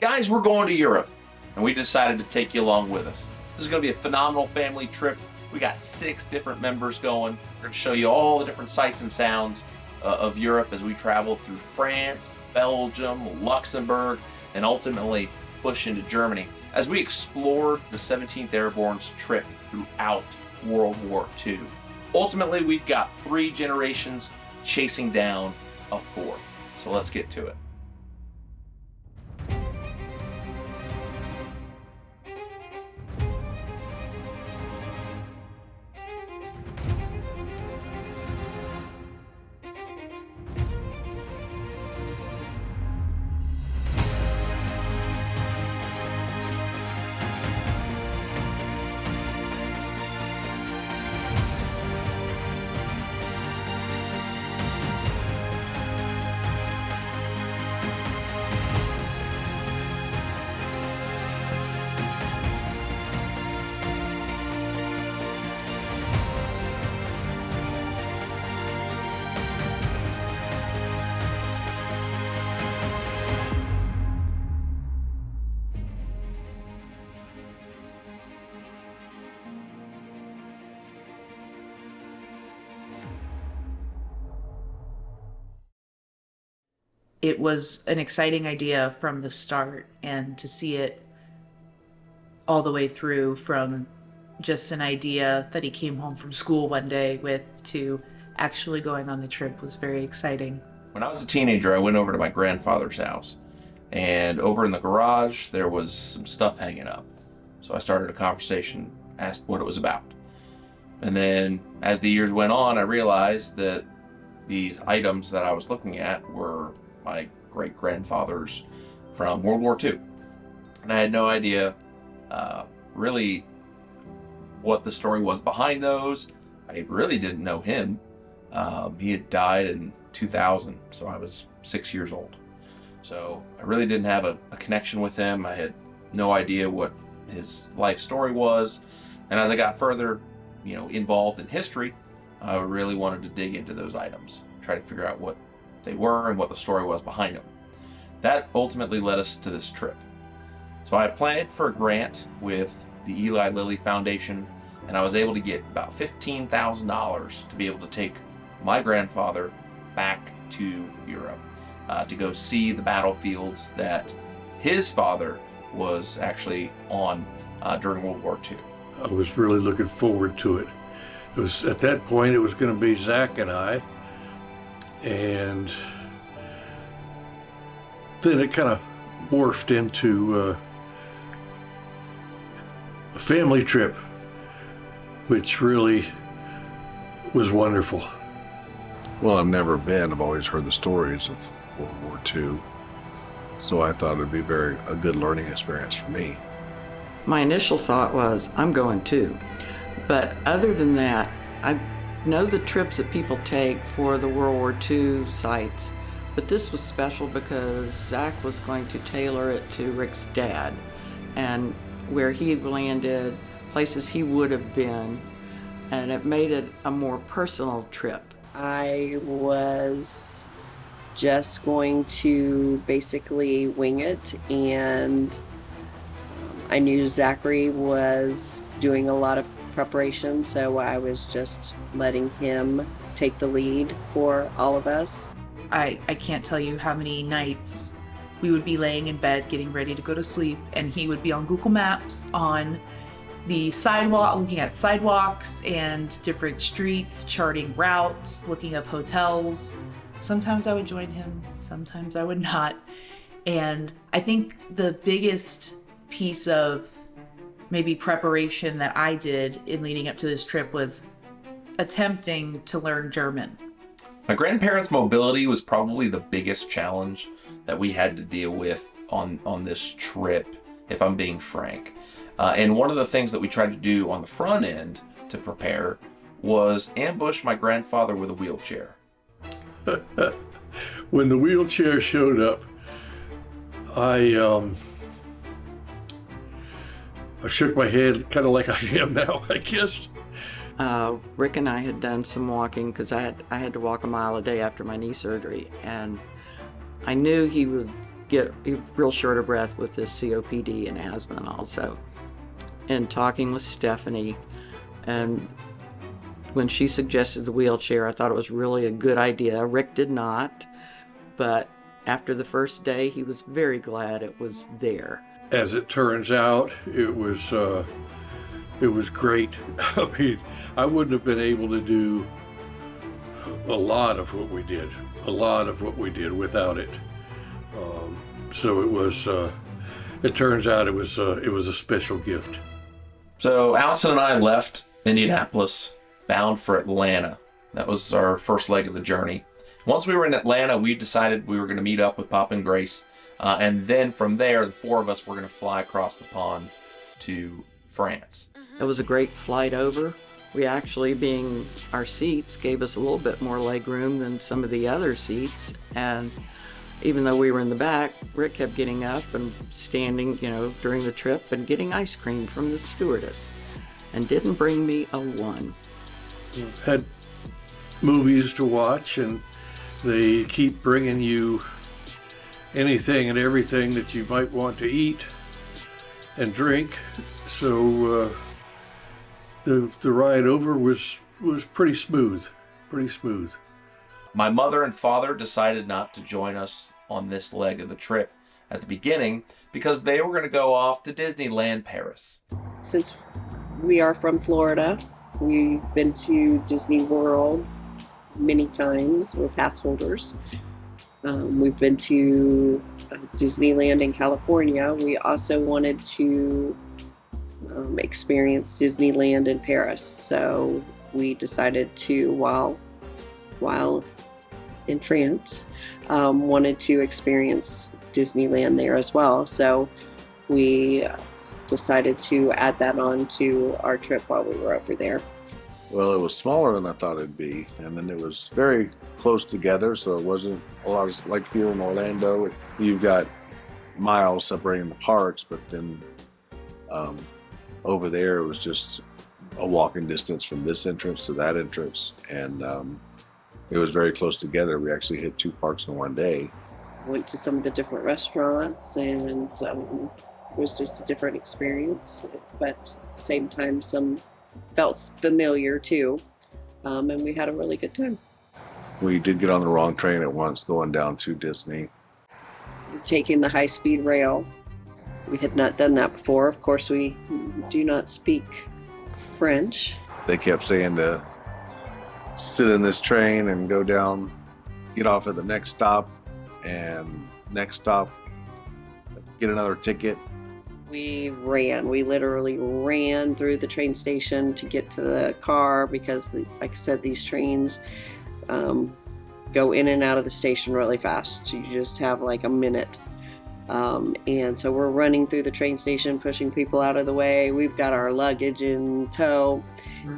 Guys, we're going to Europe, and we decided to take you along with us. This is going to be a phenomenal family trip. We got 6 different members going. We're going to show you all the different sights and sounds of Europe as we travel through France, Belgium, Luxembourg, and ultimately push into Germany as we explored the 17th Airborne's trip throughout World War II. Ultimately, we've got 3 generations chasing down a 4th. So let's get to it. It was an exciting idea from the start, and to see it all the way through from just an idea that he came home from school one day with to actually going on the trip was very exciting. When I was a teenager, I went over to my grandfather's house, and over in the garage there was some stuff hanging up. So I started a conversation, asked what it was about. And then as the years went on, I realized that these items that I was looking at were my great-grandfather's from World War II. And I had no idea really what the story was behind those. I really didn't know him. He had died in 2000, so I was 6 years old. So I really didn't have a connection with him. I had no idea what his life story was. And as I got further, involved in history, I really wanted to dig into those items, try to figure out what they were and what the story was behind them. That ultimately led us to this trip. So I applied for a grant with the Eli Lilly Foundation, and I was able to get about $15,000 to be able to take my grandfather back to Europe to go see the battlefields that his father was actually on during World War II. I was really looking forward to it. It was at that point it was going to be Zach and I, and then it kind of morphed into a family trip, which really was wonderful. Well, I've never been. I've always heard the stories of World War II, so I thought it'd be a good learning experience for me. My initial thought was, I'm going too. But other than that, I know the trips that people take for the World War II sites, but this was special because Zach was going to tailor it to Rick's dad and where he had landed, places he would have been, and it made it a more personal trip. I was just going to basically wing it, and I knew Zachary was doing a lot of preparation, so I was just letting him take the lead for all of us. I can't tell you how many nights we would be laying in bed getting ready to go to sleep, and he would be on Google Maps on the sidewalk, looking at sidewalks and different streets, charting routes, looking up hotels. Sometimes I would join him, sometimes I would not. And I think the biggest piece of maybe preparation that I did in leading up to this trip was attempting to learn German. My grandparents' mobility was probably the biggest challenge that we had to deal with on this trip, if I'm being frank. And one of the things that we tried to do on the front end to prepare was ambush my grandfather with a wheelchair. When the wheelchair showed up, I shook my head kind of like I am now, I guess. Rick and I had done some walking because I had to walk a mile a day after my knee surgery, and I knew he would get real short of breath with this COPD and asthma and also. And talking with Stephanie, and when she suggested the wheelchair, I thought it was really a good idea. Rick did not, but after the first day, he was very glad it was there. As it turns out, it was great. I mean, I wouldn't have been able to do a lot of what we did without it. So it turns out it was a special gift. So Allison and I left Indianapolis, bound for Atlanta. That was our first leg of the journey. Once we were in Atlanta, we decided we were going to meet up with Papa and Grace. And then from there, the four of us were going to fly across the pond to France. It was a great flight over. We actually, being our seats, gave us a little bit more leg room than some of the other seats. And even though we were in the back, Rick kept getting up and standing, during the trip and getting ice cream from the stewardess, and didn't bring me a one. Had movies to watch, and they keep bringing you anything and everything that you might want to eat and drink. So the ride over was pretty smooth. My mother and father decided not to join us on this leg of the trip at the beginning because they were going to go off to Disneyland Paris. Since we are from Florida, we've been to Disney World many times. We're pass holders. We've been to Disneyland in California. We also wanted to experience Disneyland in Paris. So we decided to, while in France, wanted to experience Disneyland there as well. So we decided to add that on to our trip while we were over there. Well, it was smaller than I thought it'd be, and then it was very close together, so it wasn't a lot of, like here in Orlando, you've got miles separating the parks, but then over there it was just a walking distance from this entrance to that entrance, and it was very close together. We actually hit 2 parks in one day. Went to some of the different restaurants, and it was just a different experience, but at the same time some felt familiar too, and we had a really good time. We did get on the wrong train at once going down to Disney. Taking the high-speed rail. We had not done that before. Of course, we do not speak French. They kept saying to sit in this train and go down, get off at the next stop, and next stop, get another ticket. We literally ran through the train station to get to the car because, like I said, these trains go in and out of the station really fast. You just have like a minute. And so we're running through the train station, pushing people out of the way. We've got our luggage in tow,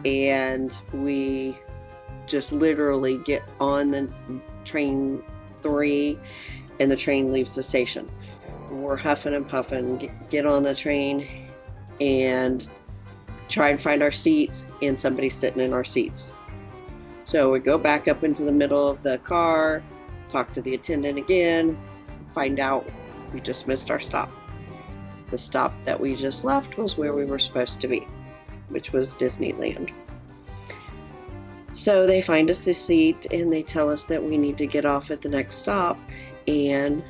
and we just literally get on the train 3, and the train leaves the station. We're huffing and puffing, get on the train and try and find our seats, and somebody's sitting in our seats. So we go back up into the middle of the car, talk to the attendant again, find out we just missed our stop. The stop that we just left was where we were supposed to be, which was Disneyland. So they find us a seat and they tell us that we need to get off at the next stop and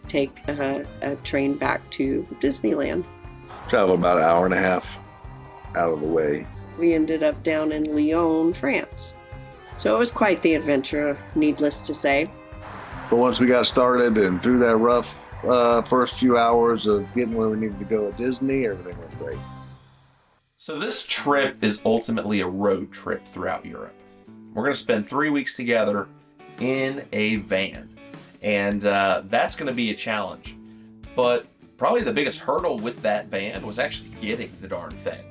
take a train back to Disneyland. Travel about an hour and a half out of the way. We ended up down in Lyon, France. So it was quite the adventure, needless to say. But once we got started and through that rough first few hours of getting where we needed to go at Disney, everything went great. So this trip is ultimately a road trip throughout Europe. We're going to spend 3 weeks together in a van. And that's going to be a challenge. But probably the biggest hurdle with that van was actually getting the darn thing.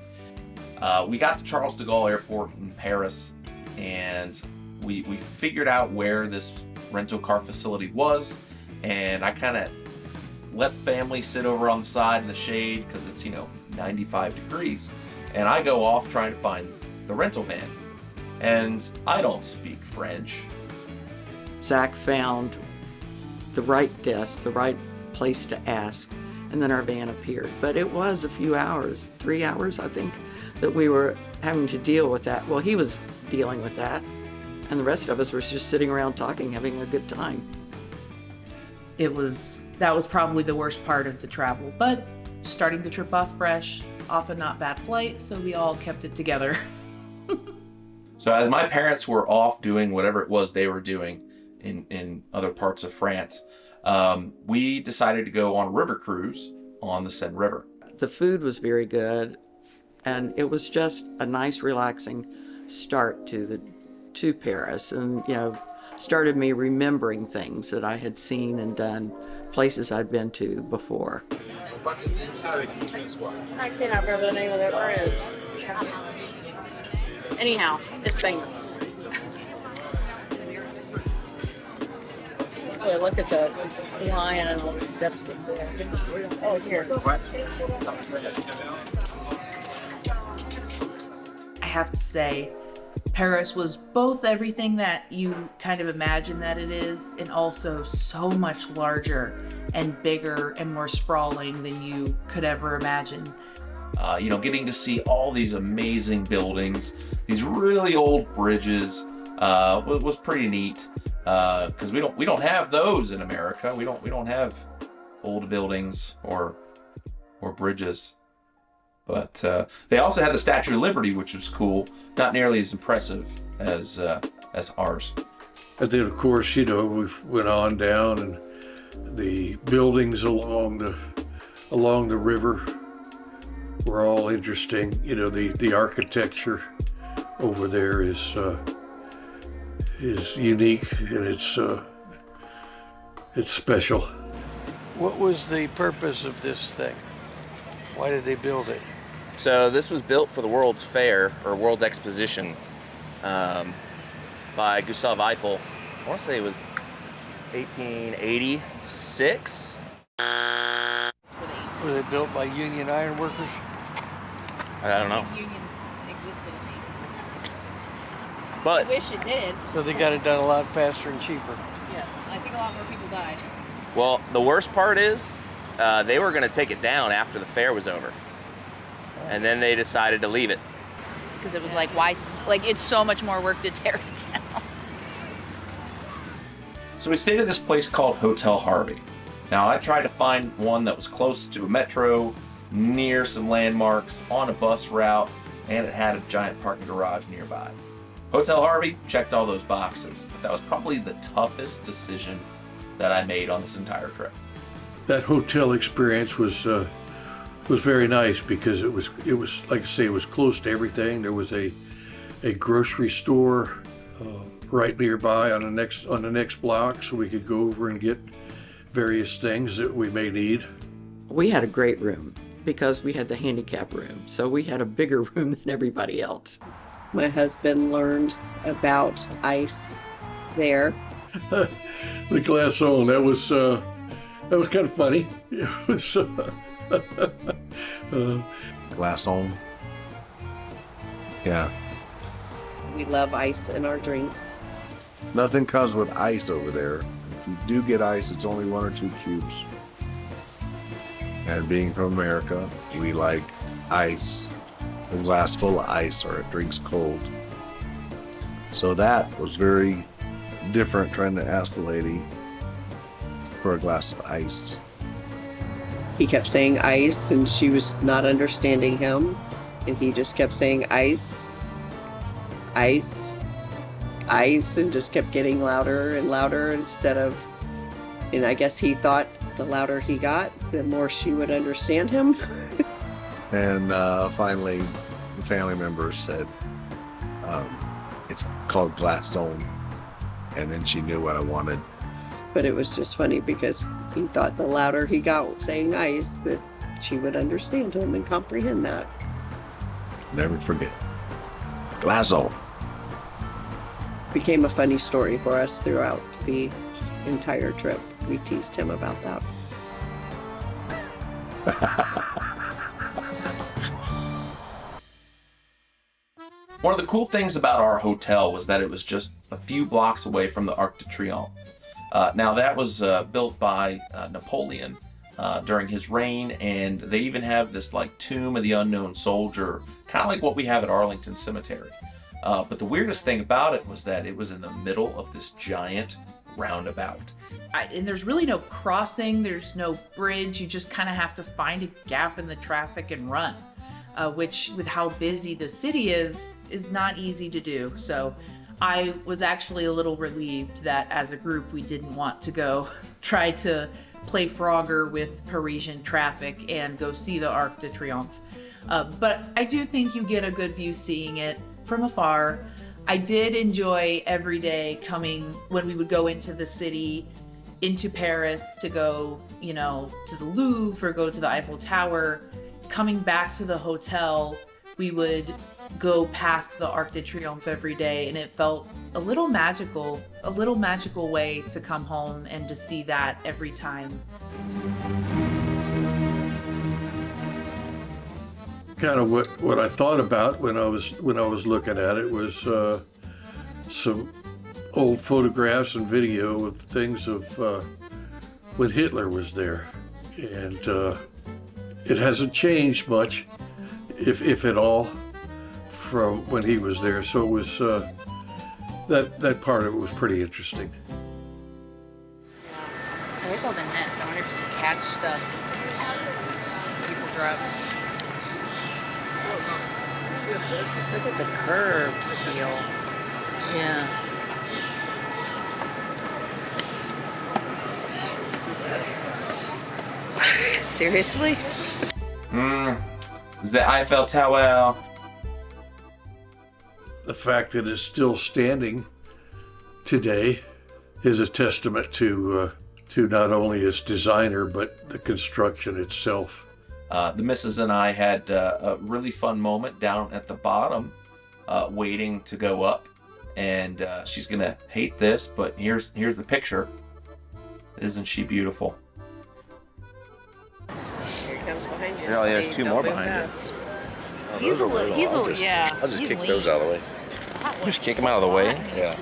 We got to Charles de Gaulle Airport in Paris, and we figured out where this rental car facility was, and I kind of let the family sit over on the side in the shade because it's 95 degrees, and I go off trying to find the rental van, and I don't speak French. Zach found the right desk, the right place to ask, and then our van appeared. But it was a few hours, 3 hours, I think, that we were having to deal with that. Well, he was dealing with that, and the rest of us were just sitting around talking, having a good time. That was probably the worst part of the travel, but starting the trip off fresh, off a not bad flight, so we all kept it together. So as my parents were off doing whatever it was they were doing in other parts of France, we decided to go on a river cruise on the Seine River. The food was very good, and it was just a nice, relaxing start to Paris, and started me remembering things that I had seen and done, places I'd been to before. I cannot remember the name of that brand. Anyhow, it's famous. Oh, look at the lion and all the steps up there. Oh, here. I have to say, Paris was both everything that you kind of imagine that it is, and also so much larger and bigger and more sprawling than you could ever imagine. Getting to see all these amazing buildings, these really old bridges, was pretty neat. Because we don't have those in America. We don't have old buildings or bridges. But they also had the Statue of Liberty, which was cool. Not nearly as impressive as ours. And then, of course, we went on down, and the buildings along the river were all interesting. The architecture over there is unique, and it's special. What was the purpose of this thing? Why did they build it? So this was built for the World's Fair, or World's Exposition, by Gustave Eiffel. I want to say it was 1886. Were they built by Union Iron Workers? I don't know. Unions existed in the 1800s. But I wish it did. So they got it done a lot faster and cheaper. Yes. I think a lot more people died. well, the worst part is they were going to take it down after the fair was over, and then they decided to leave it. Because it was like, why? Like, it's so much more work to tear it down. So we stayed at this place called Hotel Harvey. Now I tried to find one that was close to a metro, near some landmarks, on a bus route, and it had a giant parking garage nearby. Hotel Harvey checked all those boxes, but that was probably the toughest decision that I made on this entire trip. That hotel experience was very nice because it was like I say, it was close to everything. There was a grocery store right nearby on the next block, so we could go over and get various things that we may need. We had a great room because we had the handicap room, so we had a bigger room than everybody else. My husband learned about ice there. The glaçon, that was kind of funny. It was Glaçon. Yeah. We love ice in our drinks. Nothing comes with ice over there. If you do get ice, it's only 1 or 2 cubes. And being from America, we like ice. A glass full of ice, or it drinks cold. So that was very different, trying to ask the lady for a glass of ice. He kept saying ice, and she was not understanding him. And he just kept saying ice, ice, ice, and just kept getting louder and louder instead of, and I guess he thought the louder he got, the more she would understand him. And finally, the family members said, it's called glaçon. And then she knew what I wanted. But it was just funny because he thought the louder he got saying ice, that she would understand him and comprehend that. Never forget. Glaçon. Became a funny story for us throughout the entire trip. We teased him about that. One of the cool things about our hotel was that it was just a few blocks away from the Arc de Triomphe. Now that was built by Napoleon during his reign, and they even have this like tomb of the unknown soldier, kind of like what we have at Arlington Cemetery. But the weirdest thing about it was that it was in the middle of this giant roundabout. And there's really no crossing, there's no bridge. You just kind of have to find a gap in the traffic and run, which with how busy the city is not easy to do. So I was actually a little relieved that as a group we didn't want to go try to play Frogger with Parisian traffic and go see the Arc de Triomphe. But I do think you get a good view seeing it from afar. I did enjoy every day coming when we would go into the city, into Paris to go, you know, to the Louvre or go to the Eiffel Tower. Coming back to the hotel, we would go past the Arc de Triomphe every day, and it felt a little magical way to come home and to see that every time. Kind of what I thought about when I was looking at it was some old photographs and video of things of when Hitler was there, and it hasn't changed much, if at all, from when he was there. So it was that part of it was pretty interesting. I like all the nets. I wonder if it's catch stuff people drop. Look at the curb seal. Yeah. Seriously? The Eiffel Tower. The fact that it's still standing today is a testament to not only its designer but the construction itself. The missus and I had a really fun moment down at the bottom, waiting to go up, and she's gonna hate this, but here's the picture. Isn't she beautiful? Here he comes behind you. Yeah, there's Steve, two don't more move behind you. fast. He's a little, yeah. I'll just he's kick lean. those out of the way. Just kick him out of the way. Yeah.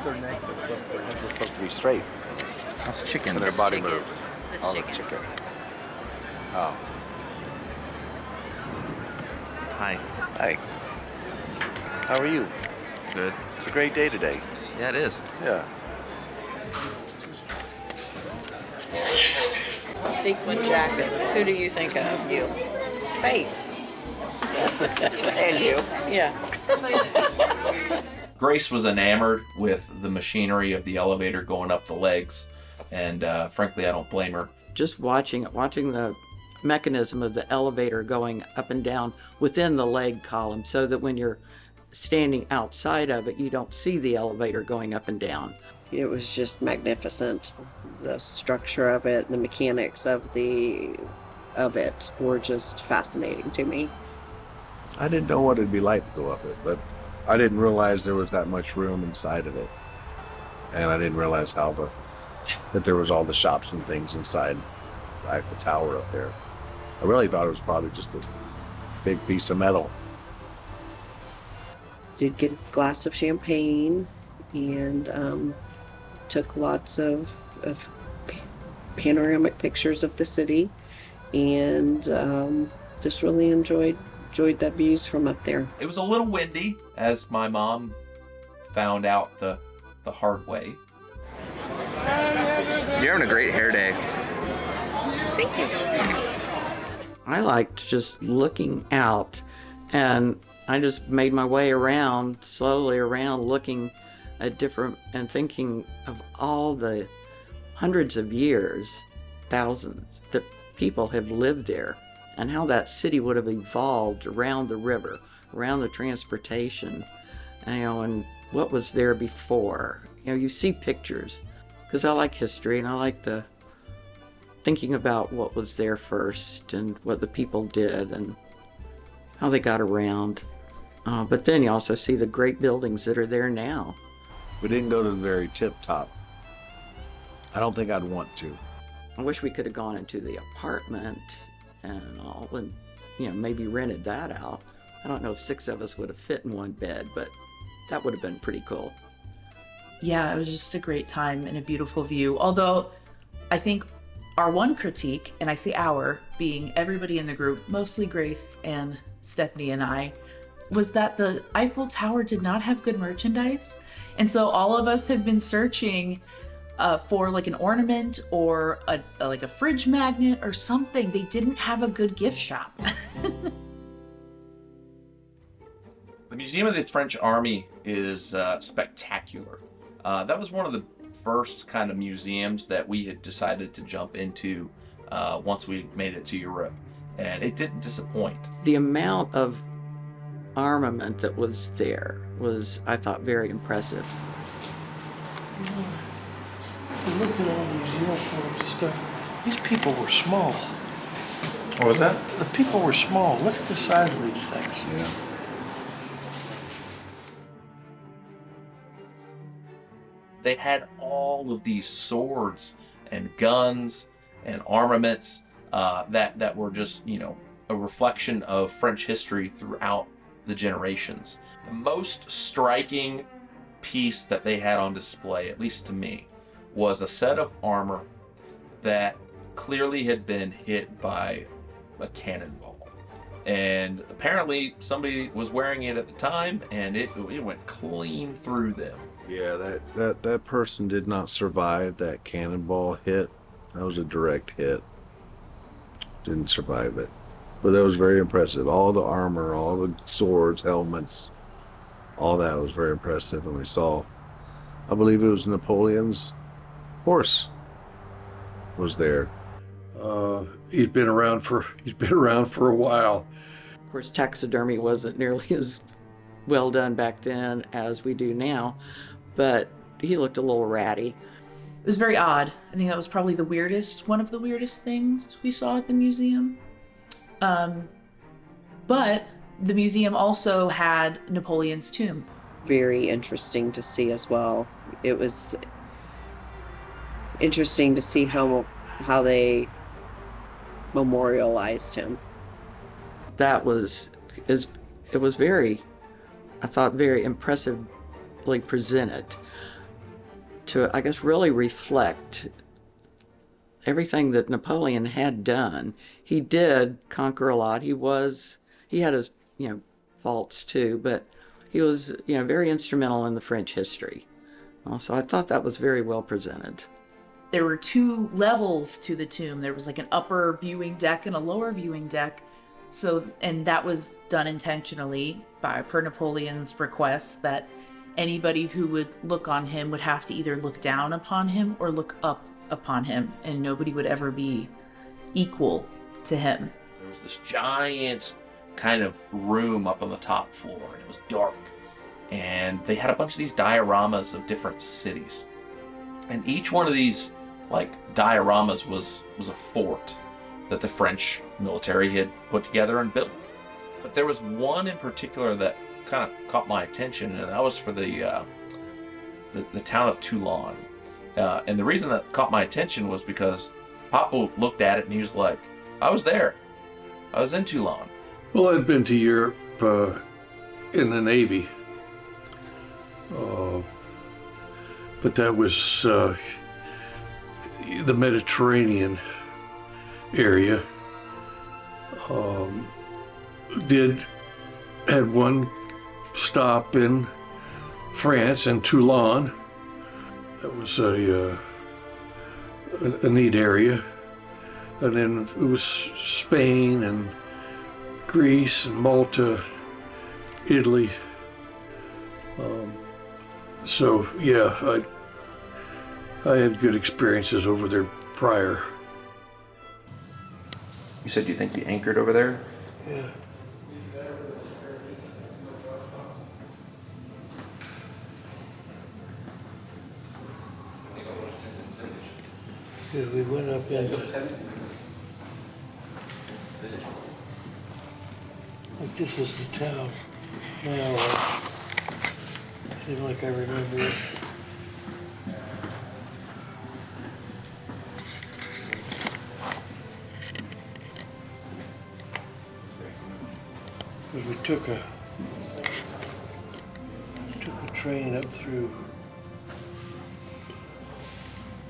Their necks are supposed to be straight. That's chicken. And their body Chickens. moves. That's Oh, the chickens. chicken. Oh. Hi. Hi. How are you? Good. It's a great day today. Yeah, it is. Yeah. Sequin jacket. Who do you think of? You. Faith. And you. Yeah. Grace was enamored with the machinery of the elevator going up the legs, and frankly, I don't blame her. Just watching the mechanism of the elevator going up and down within the leg column, so that when you're standing outside of it, you don't see the elevator going up and down. It was just magnificent. The structure of it, the mechanics of it were just fascinating to me. I didn't know what it'd be like to go up it, but I didn't realize there was that much room inside of it. And I didn't realize that there was all the shops and things inside the Eiffel Tower up there. I really thought it was probably just a big piece of metal. Did get a glass of champagne and took lots of panoramic pictures of the city, and just really enjoyed the views from up there. It was a little windy, as my mom found out the hard way. You're having a great hair day. Thank you. I liked just looking out, and I just made my way slowly around, looking at different and thinking of all the hundreds of years, thousands, that people have lived there, and how that city would have evolved around the river, around the transportation, and what was there before. You see pictures, because I like history, and I like thinking about what was there first and what the people did and how they got around. But then you also see the great buildings that are there now. We didn't go to the very tip top. I don't think I'd want to. I wish we could have gone into the apartment and all, and maybe rented that out. I don't know if 6 of us would have fit in one bed, but That would have been pretty cool. Yeah, it was just a great time and a beautiful view. Although I think our one critique, and I say our, being everybody in the group, mostly Grace and Stephanie and I, was that the Eiffel Tower did not have good merchandise. And so all of us have been searching for like an ornament or like a fridge magnet or something. They didn't have a good gift shop. The Museum of the French Army is spectacular. That was one of the first kind of museums that we had decided to jump into once we made it to Europe, and it didn't disappoint. The amount of armament that was there was, I thought, very impressive. Look at all these uniforms and stuff. These people were small. What was that? The people were small. Look at the size of these things. Yeah. They had all of these swords and guns and armaments that were just, you know, a reflection of French history throughout the generations. The most striking piece that they had on display, at least to me, was a set of armor that clearly had been hit by a cannonball. And apparently somebody was wearing it at the time, and it went clean through them. Yeah, that person did not survive that cannonball hit. That was a direct hit. Didn't survive it. But that was very impressive. All the armor, all the swords, helmets, all that was very impressive. And we saw, I believe it was Napoleon's horse was there. He's been around for a while. Of course, taxidermy wasn't nearly as well done back then as we do now, but he looked a little ratty. It was very odd. I think that was probably one of the weirdest things we saw at the museum. But the museum also had Napoleon's tomb. Very interesting to see as well. It was interesting to see how they memorialized him. That was, it was very, I thought, very impressively presented to, I guess, really reflect everything that Napoleon had done. He did conquer a lot. He had his, you know, faults too, but he was, you know, very instrumental in the French history. So I thought that was very well presented. There were two levels to the tomb. There was like an upper viewing deck and a lower viewing deck. So, and that was done intentionally per Napoleon's request, that anybody who would look on him would have to either look down upon him or look up upon him, and nobody would ever be equal to him. There was this giant kind of room up on the top floor, and it was dark. And they had a bunch of these dioramas of different cities. And each one of these like dioramas was a fort that the French military had put together and built. But there was one in particular that kind of caught my attention, and that was for the town of Toulon. And the reason that caught my attention was because Papa looked at it and he was like, I was there. I was in Toulon. Well, I'd been to Europe in the Navy, but that was the Mediterranean area. Had one stop in France, in Toulon. That was a neat area. And then it was Spain and Greece and Malta, Italy. So yeah, I had good experiences over there prior. You said you think you anchored over there? Yeah. Yeah, we went up into, like, this is the town now. Seems like I remember it. We took a train up through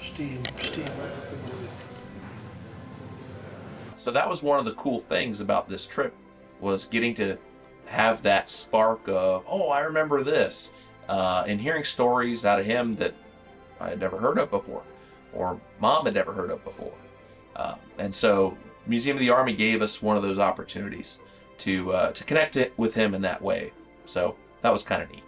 steam. So that was one of the cool things about this trip, was getting to have that spark of, oh, I remember this, and hearing stories out of him that I had never heard of before, or Mom had never heard of before. And so Museum of the Army gave us one of those opportunities to connect it with him in that way. So that was kind of neat.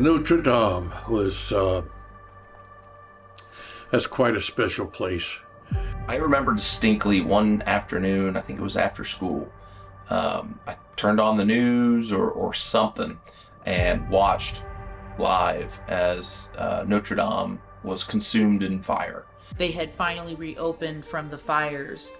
Notre Dame was, that's quite a special place. I remember distinctly one afternoon, I think it was after school, I turned on the news or something and watched live as Notre Dame was consumed in fire. They had finally reopened from the fires,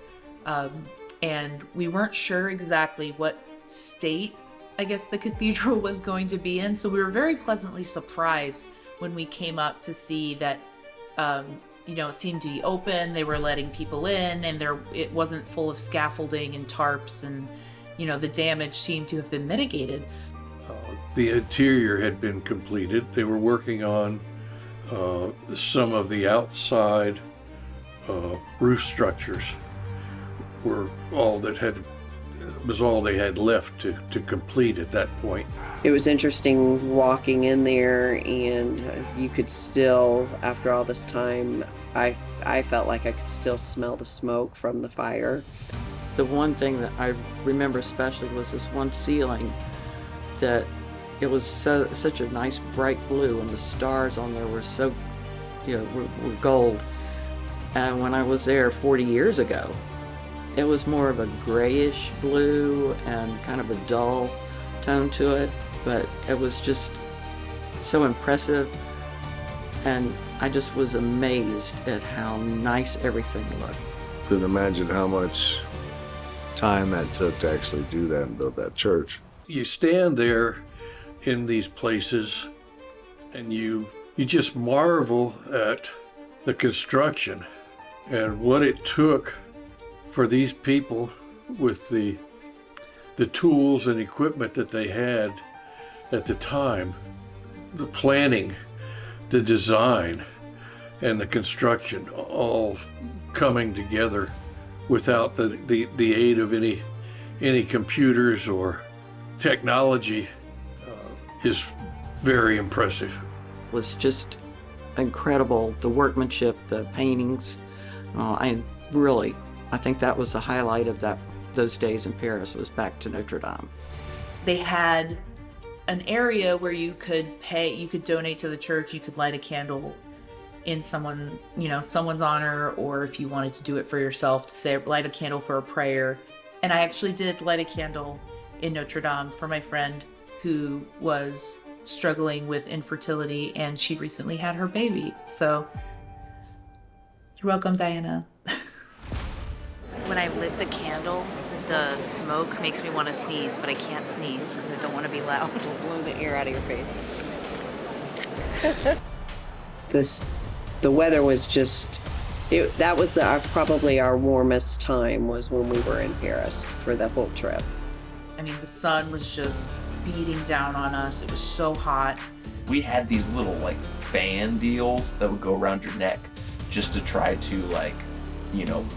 and we weren't sure exactly what state, I guess, the cathedral was going to be in, so we were very pleasantly surprised when we came up to see that it seemed to be open. They were letting people in, and it wasn't full of scaffolding and tarps, and the damage seemed to have been mitigated. The interior had been completed. They were working on some of the outside roof structures was all they had left to complete at that point. It was interesting walking in there, and you could still, after all this time, I felt like I could still smell the smoke from the fire. The one thing that I remember especially was this one ceiling that it was such a nice bright blue, and the stars on there were so, were gold. And when I was there 40 years ago, it was more of a grayish blue and kind of a dull tone to it, but it was just so impressive, and I just was amazed at how nice everything looked. Couldn't imagine how much time that took to actually do that and build that church. You stand there in these places and you just marvel at the construction and what it took for these people with the tools and equipment that they had at the time, the planning, the design, and the construction all coming together without the aid of any computers or technology is very impressive. It was just incredible, the workmanship, the paintings. I think that was the highlight of those days in Paris, was back to Notre Dame. They had an area where you could donate to the church, you could light a candle in someone's honor, or if you wanted to do it for yourself, to light a candle for a prayer. And I actually did light a candle in Notre Dame for my friend who was struggling with infertility, and she recently had her baby. So you're welcome, Diana. When I lit the candle, the smoke makes me want to sneeze, but I can't sneeze because I don't want to be loud. Don't blow the air out of your face. The weather was just, that was probably our warmest time, was when we were in Paris for the whole trip. I mean, the sun was just beating down on us. It was so hot. We had these little fan deals that would go around your neck just to try to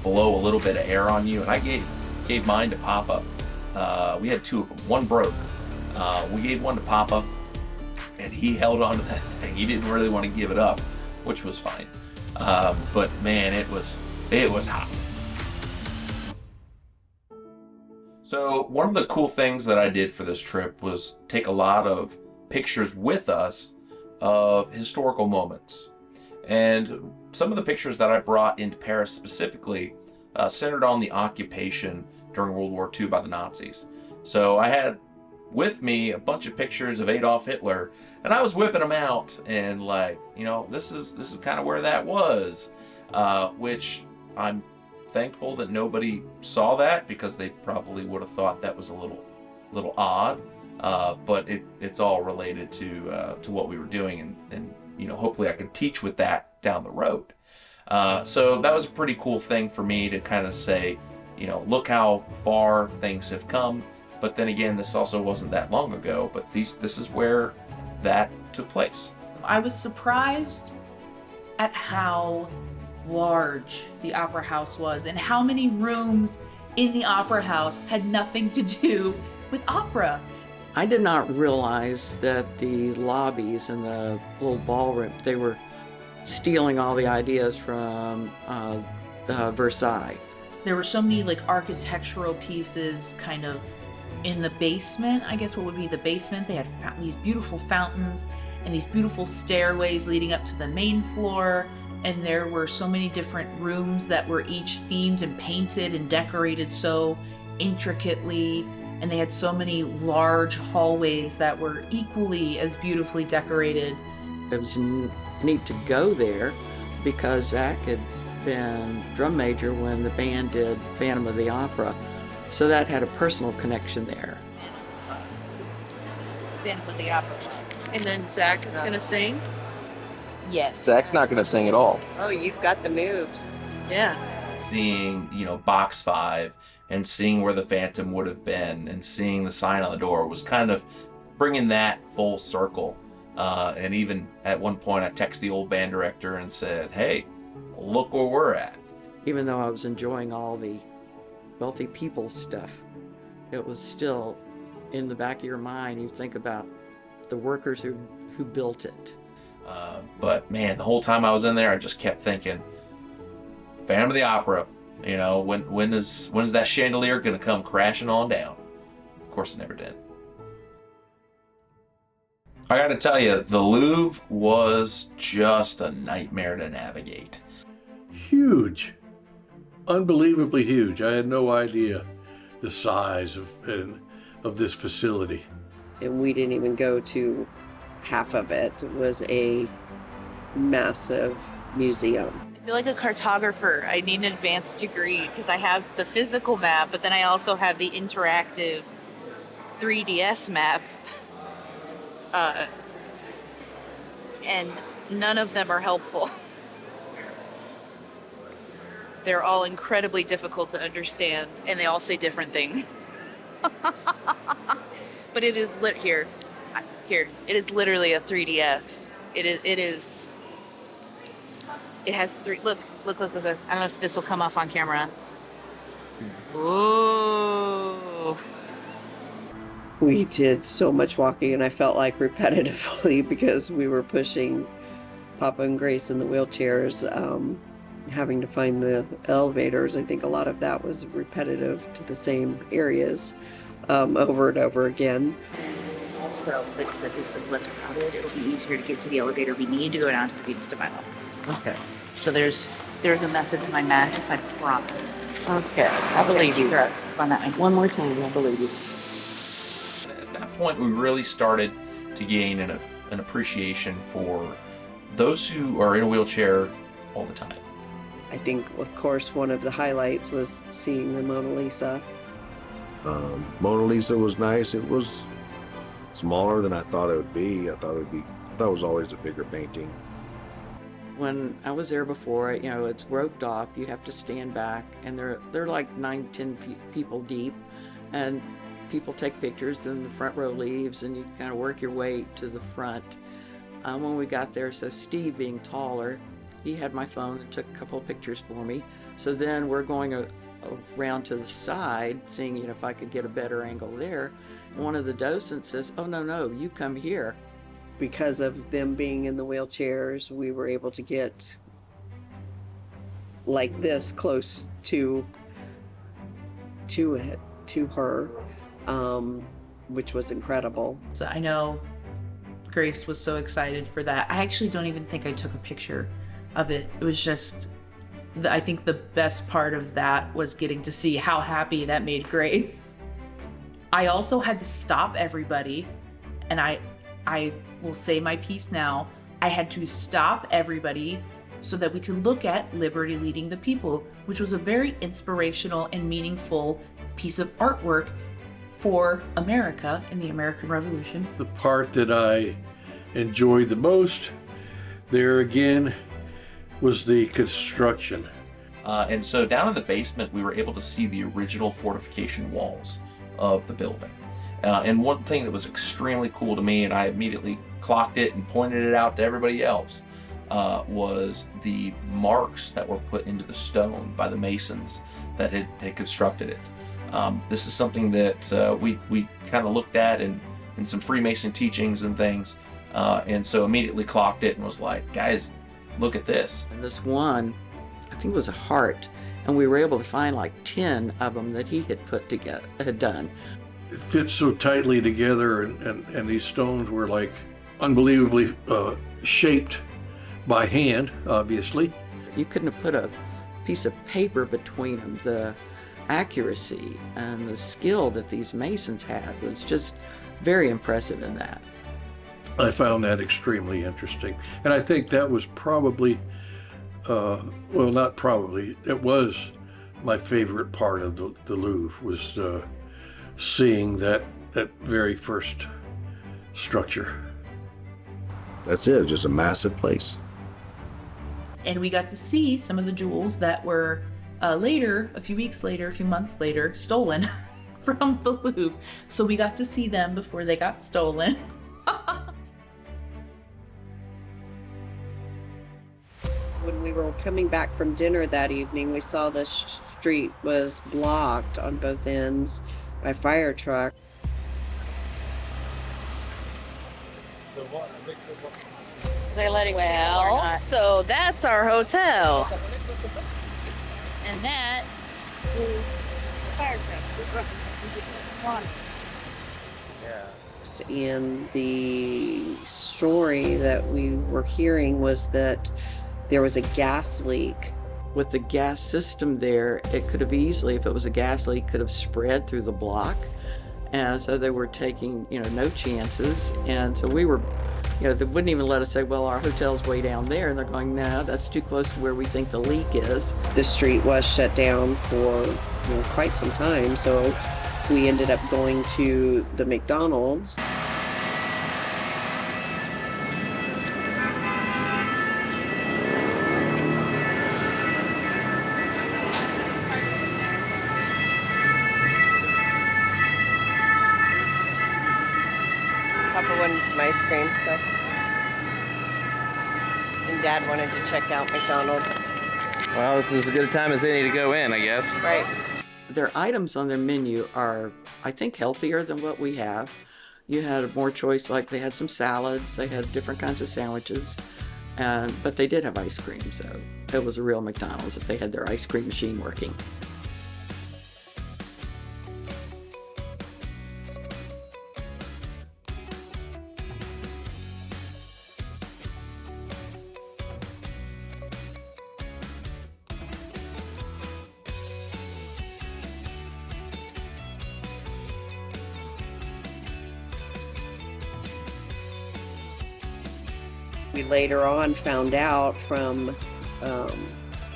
blow a little bit of air on you. And I gave mine to Papa. We had two of them. One broke. We gave one to Papa, and he held on to that thing. He didn't really want to give it up, which was fine. But man, it was hot. So one of the cool things that I did for this trip was take a lot of pictures with us of historical moments. And some of the pictures that I brought into Paris specifically centered on the occupation during World War II by the Nazis. So I had with me a bunch of pictures of Adolf Hitler, and I was whipping them out and this is kind of where that was, which I'm thankful that nobody saw that, because they probably would have thought that was a little odd, but it's all related to what we were doing, and hopefully I could teach with that down the road. So that was a pretty cool thing for me to kind of say, look how far things have come. But then again, this also wasn't that long ago, but this is where that took place. I was surprised at how large the opera house was and how many rooms in the opera house had nothing to do with opera. I did not realize that the lobbies and the little ballroom, they were stealing all the ideas from Versailles. There were so many like architectural pieces kind of in the basement, I guess what would be the basement. They had these beautiful fountains and these beautiful stairways leading up to the main floor. And there were so many different rooms that were each themed and painted and decorated so intricately. And they had so many large hallways that were equally as beautifully decorated. It was neat to go there because Zach had been drum major when the band did Phantom of the Opera. So that had a personal connection there. Phantom of the Opera. And then Zach is going to sing? Yes. Zach's not going to sing at all. Oh, you've got the moves. Yeah. Seeing, box 5 and seeing where the Phantom would have been and seeing the sign on the door was kind of bringing that full circle. And even at one point I texted the old band director and said, hey, look where we're at. Even though I was enjoying all the wealthy people stuff, it was still in the back of your mind. You think about the workers who built it. But man, the whole time I was in there, I just kept thinking, Phantom of the Opera, when is that chandelier gonna come crashing on down? Of course it never did. I gotta tell you, the Louvre was just a nightmare to navigate. Huge. Unbelievably huge. I had no idea the size of this facility. And we didn't even go to half of it. It was a massive museum. I feel like a cartographer. I need an advanced degree because I have the physical map, but then I also have the interactive 3DS map. And none of them are helpful. They're all incredibly difficult to understand, and they all say different things. But it is here. It is literally a 3DS. It has three. Look. I don't know if this will come off on camera. Whoa. We did so much walking, and I felt like repetitively because we were pushing Papa and Grace in the wheelchairs, having to find the elevators. I think a lot of that was repetitive to the same areas over and over again. Also, like I said, this is less crowded. It'll be easier to get to the elevator we need to go down to the Venus de Milo. Okay. So there's a method to my madness, I promise. Okay, I believe you. On that way. One more time, I believe you. At that point, we really started to gain an appreciation for those who are in a wheelchair all the time. I think, of course, one of the highlights was seeing the Mona Lisa. Mona Lisa was nice. It was smaller than I thought it would be. I thought it was always a bigger painting. When I was there before, it's roped off. You have to stand back, and they're like 9-10 people deep, and people take pictures, and the front row leaves, and you kind of work your way to the front. When we got there, so Steve, being taller, he had my phone and took a couple of pictures for me. So then we're going around to the side, seeing if I could get a better angle there. And one of the docents says, "Oh no, you come here." Because of them being in the wheelchairs, we were able to get like this close to her, which was incredible. So I know Grace was so excited for that. I actually don't even think I took a picture of it. It was just, I think the best part of that was getting to see how happy that made Grace. I also had to stop everybody, and I will say my piece now. I had to stop everybody so that we could look at Liberty Leading the People, which was a very inspirational and meaningful piece of artwork for America in the American Revolution. The part that I enjoyed the most, there again, was the construction. And so down in the basement, we were able to see the original fortification walls of the building. And one thing that was extremely cool to me, and I immediately clocked it and pointed it out to everybody else, was the marks that were put into the stone by the masons that had constructed it. This is something that we kind of looked at in some Freemason teachings and things, and so immediately clocked it and was like, guys, look at this. And this one, I think it was a heart, and we were able to find like 10 of them that he had put together, had done. It fits so tightly together, and these stones were like unbelievably shaped by hand, obviously. You couldn't have put a piece of paper between them. The accuracy and the skill that these masons had was just very impressive in that. I found that extremely interesting. And I think that was probably, well, not probably, it was my favorite part of the Louvre, was seeing that very first structure. That's it, just a massive place. And we got to see some of the jewels that were later, a few weeks later, a few months later, stolen from the Louvre. So we got to see them before they got stolen. When we were coming back from dinner that evening, we saw the street was blocked on both ends by fire truck. They're letting people or Well, not. so that's our hotel. And that is Fire truck. And the story that we were hearing was that there was a gas leak. With the gas system there, it could have easily, if it was a gas leak, could have spread through the block. And so they were taking, no chances. And so we were, they wouldn't even let us say, well, our hotel's way down there. And they're going, no, that's too close to where we think the leak is. The street was shut down for quite some time, so we ended up going to the McDonald's. Papa wanted some ice cream, so. And Dad wanted to check out McDonald's. Well, this is as good a time as any to go in, I guess. Right. Their items on their menu are, I think, healthier than what we have. You had more choice, like they had some salads, they had different kinds of sandwiches, but they did have ice cream, so it was a real McDonald's if they had their ice cream machine working. We later on found out from, I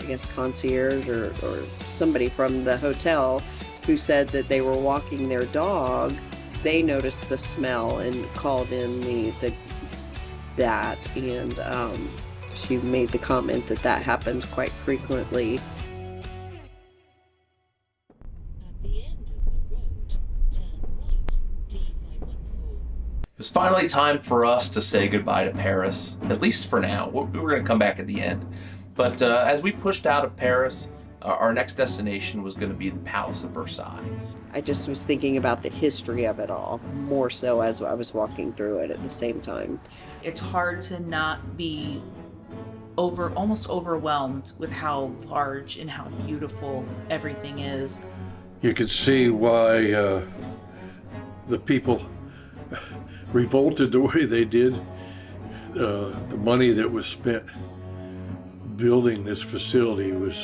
guess, concierge or somebody from the hotel who said that they were walking their dog. They noticed the smell and called in that, and she made the comment that happens quite frequently. It's finally time for us to say goodbye to Paris, at least for now. We're going to come back at the end. But as we pushed out of Paris, our next destination was going to be the Palace of Versailles. I just was thinking about the history of it all, more so as I was walking through it at the same time. It's hard to not be almost overwhelmed with how large and how beautiful everything is. You could see why the people revolted the way they did. The money that was spent building this facility was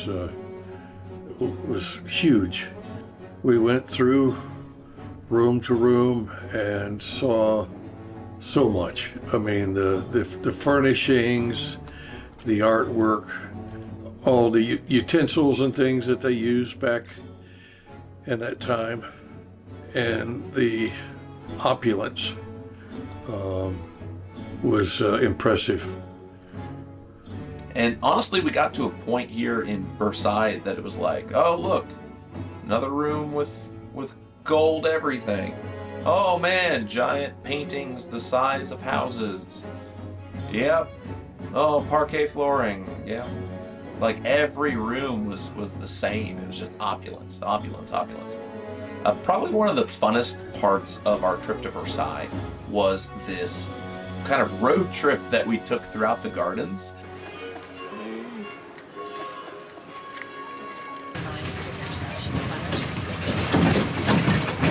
huge. We went through room to room and saw so much. I mean, the furnishings, the artwork, all the utensils and things that they used back in that time, and the opulence was impressive. And honestly, we got to a point here in Versailles that it was like, oh look, another room with gold everything. Oh man, giant paintings the size of houses. Yep. Oh, parquet flooring. Yeah. Like every room was the same. It was just opulence, opulence, opulence. Probably one of the funnest parts of our trip to Versailles was this kind of road trip that we took throughout the gardens.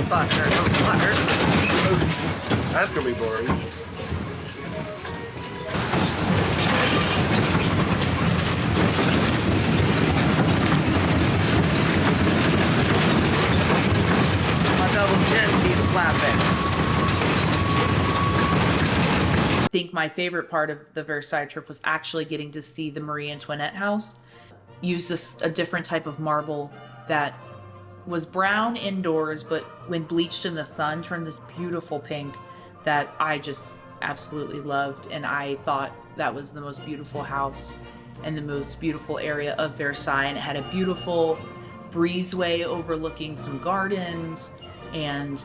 Butter. That's gonna be boring. My double chin keeps flapping. I think my favorite part of the Versailles trip was actually getting to see the Marie Antoinette house. Used a different type of marble that was brown indoors, but when bleached in the sun turned this beautiful pink that I just absolutely loved. And I thought that was the most beautiful house and the most beautiful area of Versailles. And it had a beautiful breezeway overlooking some gardens. And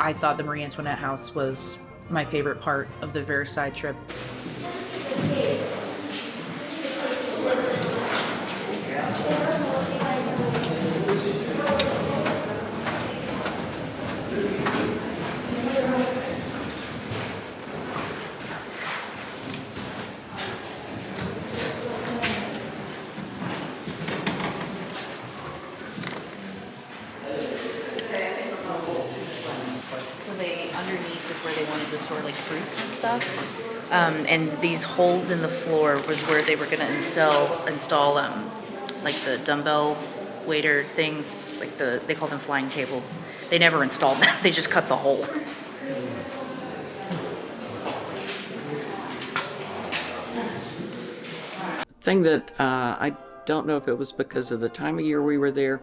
I thought the Marie Antoinette house was my favorite part of the Versailles trip. So underneath is where they wanted to store like fruits and stuff. And these holes in the floor was where they were going to install like the dumbbell waiter things, like they call them flying tables. They never installed them. They just cut the hole. Thing that I don't know if it was because of the time of year we were there,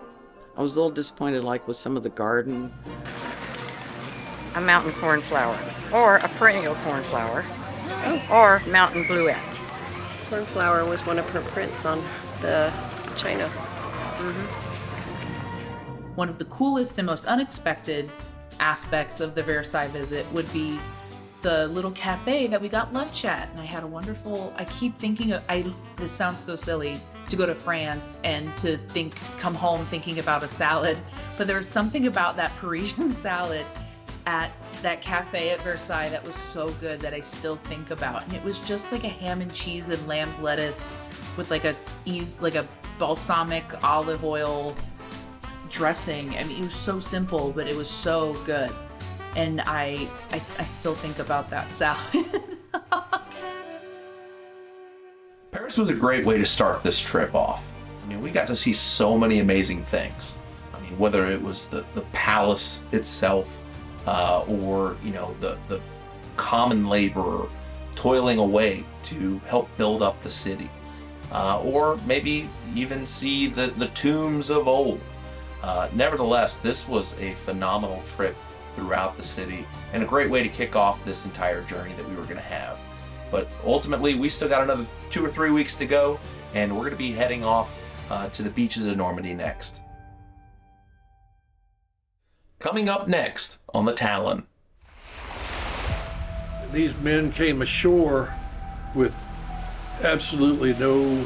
I was a little disappointed, like with some of the garden. A mountain cornflower, or a perennial cornflower, or mountain bluet. Cornflower was one of her prints on the china. One of the coolest and most unexpected aspects of the Versailles visit would be the little cafe that we got lunch at. And I had a wonderful, I keep thinking of, this sounds so silly to go to France and to come home thinking about a salad, but there was something about that Parisian salad at that cafe at Versailles that was so good that I still think about. And it was just like a ham and cheese and lamb's lettuce with like a balsamic olive oil dressing. I mean, it was so simple, but it was so good. And I still think about that salad. Paris was a great way to start this trip off. I mean, we got to see so many amazing things. I mean, whether it was the palace itself, or the common laborer toiling away to help build up the city, or maybe even see the tombs of old. Nevertheless, this was a phenomenal trip throughout the city and a great way to kick off this entire journey that we were going to have. But ultimately, we still got another 2 or 3 weeks to go, and we're going to be heading off to the beaches of Normandy next. Coming up next on the Talon. These men came ashore with absolutely no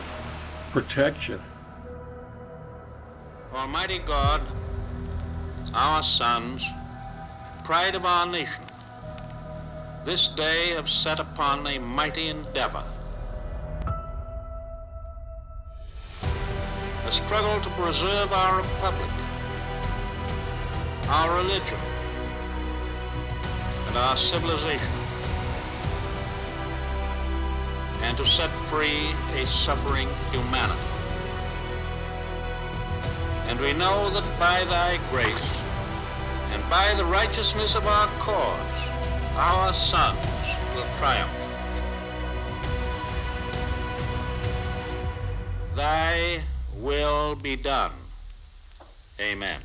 protection. Almighty God, our sons, pride of our nation, this day have set upon a mighty endeavor. A struggle to preserve our republic, our religion, and our civilization, and to set free a suffering humanity. And we know that by thy grace and by the righteousness of our cause, our sons will triumph. Thy will be done. Amen.